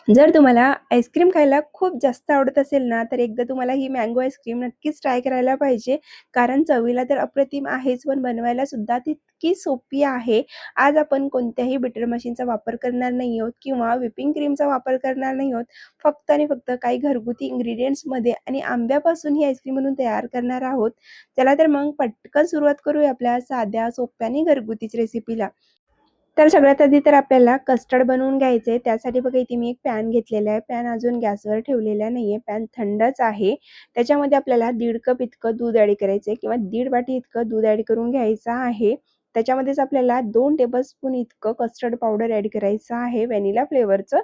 जर तुम्हाला आईस्क्रीम खायला खूप जास्त आवडत असेल ना, तर एकदा तुम्हाला ही मँगो आईस्क्रीम नक्कीच ट्राय करायला पाहिजे. कारण चवीला तर अप्रतिम आहेच, पण बनवायला सुद्धा तितकी सोपी आहे. आज आपण कोणत्याही बिटर मशीनचा वापर करणार नाही आहोत किंवा व्हिपिंग क्रीमचा वापर करणार नाही आहोत. फक्त आणि फक्त काही घरगुती इन्ग्रीडियंट्समध्ये आणि आंब्यापासून ही आईस्क्रीम बनवून तयार करणार आहोत. चला तर मग पटकन सुरुवात करूया आपल्या साध्या, सोप्या आणि घरगुतीच रेसिपीला. तर सगळ्यात आधी तर आपल्याला कस्टर्ड बनवून घ्यायचं आहे. त्यासाठी बघा इथे मी एक पॅन घेतलेला आहे. पॅन अजून गॅसवर ठेवलेला नाहीये. पॅन थंडच आहे. त्याच्यामध्ये आपल्याला 1.5 कप इतकं दूध ॲड करायचं आहे किंवा 1.5 वाटी इतकं दूध ॲड करून घ्यायचं आहे. त्याच्यामध्येच आपल्याला 2 टेबलस्पून इतकं कस्टर्ड पावडर ॲड करायचं आहे व्हॅनिला फ्लेवरचं.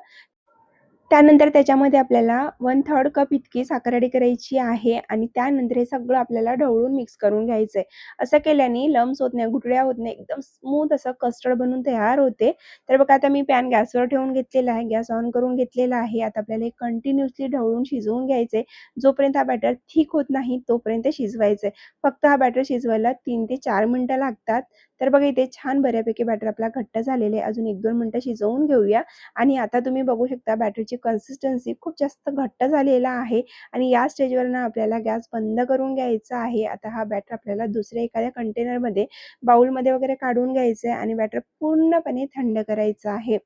त्यानंतर त्याच्यामध्ये आपल्याला 1/3 कप इतकी साखर ॲड करायची आहे आणि त्यानंतर हे सगळं आपल्याला ढवळून मिक्स करून घ्यायचंय. असं केल्याने लम्स होत नाही, गुठळ्या होत नाही. एकदम स्मूथ असं कस्टर्ड बनून तयार होते. तर बघा आता मी पॅन गॅसवर ठेवून घेतलेला आहे. गॅस ऑन करून घेतलेला आहे. आता आपल्याला हे कंटिन्युअसली ढवळून शिजवून घ्यायचंय. जोपर्यंत हा बॅटर थिक होत नाही तोपर्यंत शिजवायचंय. फक्त हा बॅटर शिजवायला 3 ते 4 मिनिटं लागतात. तर बघा इथे छान बऱ्यापैकी बॅटर आपला घट्ट झालेलं आहे. अजून 1-2 मिनिटं शिजवून घेऊया. आणि आता तुम्ही बघू शकता बॅटरची कन्सिस्टन्सी खूप जास्त घट्ट झालेला आहे आणि या स्टेजवर ना आपल्याला गॅस बंद करून घ्यायचा आहे. आता हा बॅटर आपल्याला दुसऱ्या एखाद्या कंटेनरमध्ये, बाउलमध्ये वगैरे काढून घ्यायचं आहे आणि बॅटर पूर्णपणे थंड करायचं आहे.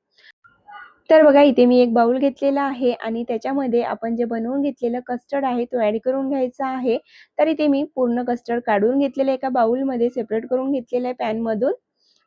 तर बघा इथे मी एक बाउल घेतलेला आहे आणि त्याच्यामध्ये आपण जे बनवून घेतलेलं कस्टर्ड आहे तो ॲड करून घ्यायचा आहे. तर इथे मी पूर्ण कस्टर्ड काढून घेतलेलं एका बाउलमध्ये सेपरेट करून घेतलेलं आहे पॅनमधून.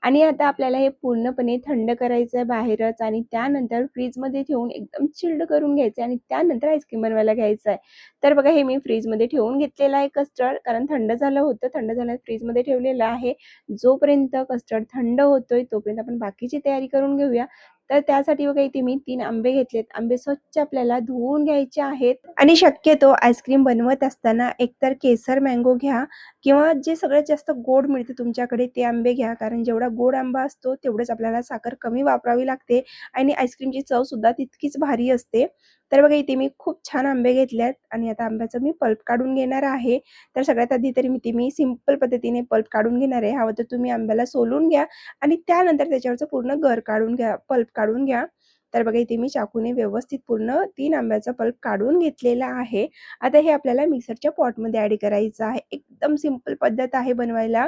आणि आता आपल्याला हे पूर्णपणे थंड करायचं आहे बाहेरच आणि त्यानंतर फ्रीजमध्ये ठेवून एकदम चिल्ड करून घ्यायचं आहे आणि त्यानंतर आईस्क्रीम बनवायला घ्यायचं आहे. तर बघा हे मी फ्रीजमध्ये ठेवून घेतलेलं आहे कस्टर्ड, कारण थंड झालं होतं. थंड झालं फ्रीजमध्ये ठेवलेलं आहे. जोपर्यंत कस्टर्ड थंड होतोय तोपर्यंत आपण बाकीची तयारी करून घेऊया. तर त्यासाठी बघा इथे मी 3 आंबे घेतलेत. आंबे स्वच्छ आपल्याला धुवून घ्यायचे आहेत आणि शक्यतो आईस्क्रीम बनवत असताना एकतर केसर मँगो घ्या किंवा जे सगळ्यात जास्त गोड मिळते तुमच्याकडे ते आंबे घ्या. कारण जेवढा गोड आंबा असतो तेवढंच आपल्याला साखर कमी वापरावी लागते आणि आईस्क्रीमची चवसुद्धा तितकीच भारी असते. तर बघा इथे मी खूप छान आंबे घेतलेत आणि आता आंब्याचं मी पल्प काढून घेणार आहे. तर सगळ्यात आधी तरी मी सिंपल पद्धतीने पल्प काढून घेणार आहे. हवं तर तुम्ही आंब्याला सोलून घ्या आणि त्यानंतर त्याच्यावरचं पूर्ण गर काढून घ्या, पल्प काढून घ्या. तर बघा इथे मी चाकूने व्यवस्थित पूर्ण 3 आंब्याचा पल्प काढून घेतलेला आहे. आता हे आपल्याला मिक्सरच्या पॉटमध्ये ॲड करायचं आहे. एकदम सिंपल पद्धत आहे बनवायला.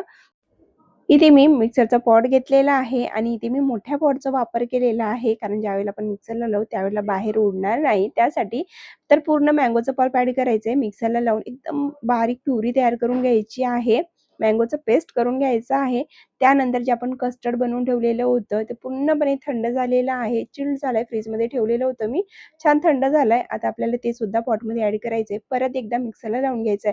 इथे मी मिक्सरचा पॉट घेतलेला आहे आणि इथे मी मोठ्या पॉटचा वापर केलेला आहे. कारण ज्यावेळेला आपण मिक्सरला लावू त्यावेळेला बाहेर उडणार नाही त्यासाठी. तर पूर्ण मँगोचं पल्प ॲड करायचं आहे. मिक्सरला लावून एकदम बारीक प्युरी तयार करून घ्यायची आहे. मँगोचं पेस्ट करून घ्यायचं आहे. त्यानंतर जे आपण कस्टर्ड बनवून ठेवलेलं होतं ते पूर्णपणे थंड झालेलं आहे. चिल्ड झालंय, फ्रीजमध्ये ठेवलेलं होतं मी. छान थंड झालंय. आता आपल्याला ते सुद्धा पॉटमध्ये ॲड करायचंय. परत एकदा मिक्सरला लावून घ्यायचंय.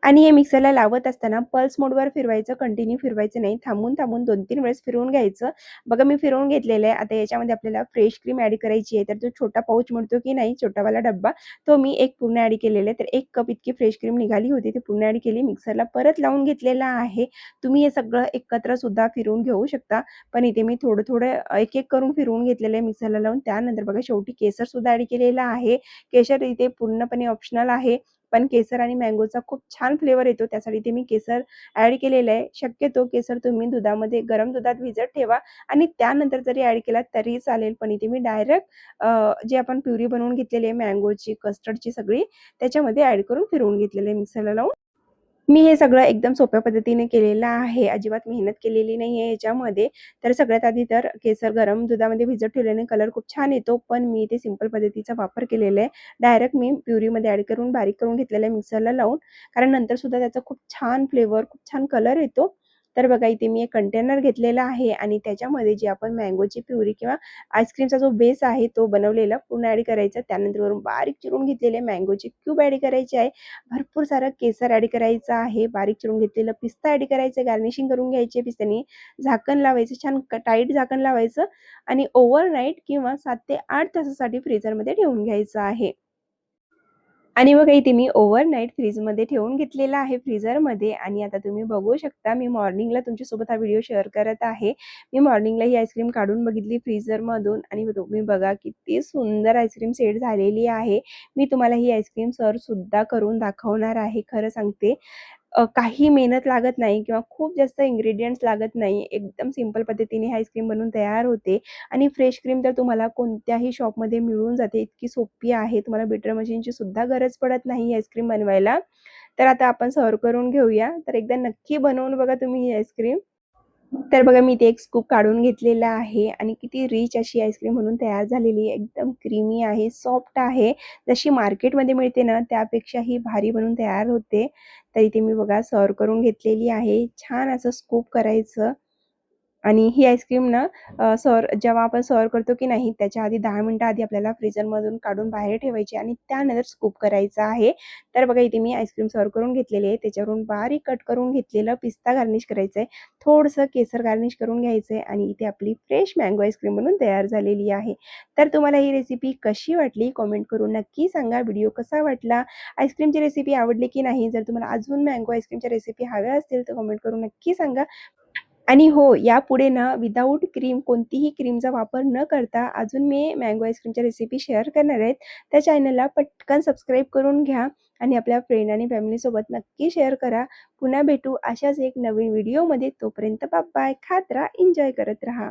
आणि हे मिक्सरला लावत असताना पल्स मोडवर फिरवायचं, कंटिन्यू फिरवायचं नाही. थांबून-थांबून 2-3 वेळेस फिरवून घ्यायचं. बघा मी फिरवून घेतलेलं आहे. आता याच्यामध्ये आपल्याला फ्रेश क्रीम ॲड करायची आहे. तर जो छोटा पाऊच मिळतो की नाही, छोटावाला डब्बा, तो मी एक पूर्ण ॲड केलेला आहे. तर 1 कप इतकी फ्रेश क्रीम निघाली होती. ती पूर्ण ॲड केली. मिक्सरला परत लावून घेतलेला आहे. तुम्ही हे सगळं एकत्र सुद्धा फिरवून घेऊ शकता. पण इथे मी थोडं-थोडं एक-एक करून फिरवून घेतलेलं आहे मिक्सरला लावून. त्यानंतर बघा शेवटी केसर सुद्धा ॲड केलेला आहे. केशर इथे पूर्णपणे ऑप्शनल आहे. पण केसर आणि मँगोचा खूप छान फ्लेवर येतो. त्यासाठी ते मी केसर ॲड केलेलं आहे. शक्यतो केसर तुम्ही दुधामध्ये, गरम दुधात भिजत ठेवा आणि त्यानंतर जरी ॲड केलात तरी चालेल. पण इथे मी डायरेक्ट जे आपण प्युरी बनवून घेतलेली आहे मँगोची, कस्टर्डची सगळी, त्याच्यामध्ये ॲड करून फिरवून घेतलेलं आहे मिक्सरला लावून. मी हे सगळं एकदम सोप्या पद्धतीने केलेलं आहे. अजिबात मेहनत केलेली नाहीये याच्यामध्ये. तर सगळ्यात आधी तर केसर गरम दुधामध्ये भिजत ठेवल्याने कलर खूप छान येतो. पण मी ते सिंपल पद्धतीचा वापर केलेला आहे. डायरेक्ट मी प्युरीमध्ये ॲड करून बारीक करून घेतलेलं आहे मिक्सरला लावून. कारण नंतर सुद्धा त्याचा खूप छान फ्लेवर, खूप छान कलर येतो. तर बघा इथे मी एक कंटेनर घेतलेला आहे आणि त्याच्यामध्ये जी आपण मँगोची प्युरी किंवा आईस्क्रीमचा जो बेस आहे तो बनवलेला पूर्ण ॲड करायचा. त्यानंतर वरून बारीक चिरून घेतलेले मँगोचे क्यूब ॲड करायचे आहे. भरपूर सारं केसर ॲड करायचं आहे. बारीक चिरून घेतलेलं पिस्ता ॲड करायचं, गार्निशिंग करून घ्यायची पिस्त्यानी. झाकण लावायचं, छान टाईट झाकण लावायचं आणि ओव्हरनाईट किंवा 7 ते 8 तासासाठी फ्रीझरमध्ये ठेवून घ्यायचं आहे. आणि मग इथे मी ओव्हरनाईट फ्रीजमध्ये ठेवून घेतलेला आहे फ्रीझरमध्ये आणि आता तुम्ही बघू शकता मी मॉर्निंगला तुमच्यासोबत हा व्हिडिओ शेअर करत आहे. मी मॉर्निंगला ही आईस्क्रीम काढून बघितली फ्रीझरमधून आणि तुम्ही बघा किती सुंदर आईस्क्रीम सेट झालेली आहे. मी तुम्हाला ही आईस्क्रीम सर्व्ह सुद्धा करून दाखवणार आहे, खरं सांगते. काही मेहनत लागत नाही किंवा खूप जास्त इन्ग्रीडियंट्स लागत नाही. एकदम सिंपल पद्धतीने ही आईस्क्रीम बनवून तयार होते आणि फ्रेश क्रीम तर तुम्हाला कोणत्याही शॉपमध्ये मिळून जाते. इतकी सोपी आहे. तुम्हाला बीटर मशीनची सुद्धा गरज पडत नाही ही आईस्क्रीम बनवायला. तर आता आपण सर्व्ह करून घेऊया. तर एकदा नक्की बनवून बघा तुम्ही ही आईस्क्रीम. तर बघा मी इथे एक स्कूप काढून घेतलेला आहे आणि किती रिच अशी आईस्क्रीम म्हणून तयार झालेली आहे. एकदम क्रीमी आहे, सॉफ्ट आहे. जशी मार्केटमध्ये मिळते ना त्यापेक्षाही भारी बनून तयार होते. तर इथे मी बघा सर्व्ह करून घेतलेली आहे. छान असं स्कूप करायचं आणि ही आईस्क्रीम ना जेव्हा आपण सर्व्ह करतो की नाही त्याच्या आधी 10 मिनिटं आधी आपल्याला फ्रीझरमधून काढून बाहेर ठेवायची आणि त्यानंतर स्कूप करायचा आहे. तर बघा इथे मी आईस्क्रीम सर्व्ह करून घेतलेली आहे. त्याच्यावरून बारीक कट करून घेतलेलं पिस्ता गार्निश करायचं आहे. थोडंसं केसर गार्निश करून घ्यायचं आहे आणि इथे आपली फ्रेश मँगो आईस्क्रीम बनून तयार झालेली आहे. तर तुम्हाला ही रेसिपी कशी वाटली कमेंट करून नक्की सांगा. व्हिडिओ कसा वाटला? आईस्क्रीमची रेसिपी आवडली की नाही? जर तुम्हाला अजून मँगो आईस्क्रीमच्या रेसिपी हव्या असतील तर कमेंट करून नक्की सांगा. आणि हो, यापुढे ना विदाऊट क्रीम कोणतीही क्रीमचा वापर न करता अजून मी मँगो आईस्क्रीमच्या रेसिपी शेअर करणार आहेत. त्या चॅनलला पटकन सबस्क्राईब करून घ्या आणि आपल्या फ्रेंड आणि फॅमिलीसोबत नक्की शेअर करा. पुन्हा भेटू अशाच एक नवीन व्हिडिओमध्ये. तोपर्यंत बाय बाय. खात राहा, एन्जॉय करत राहा.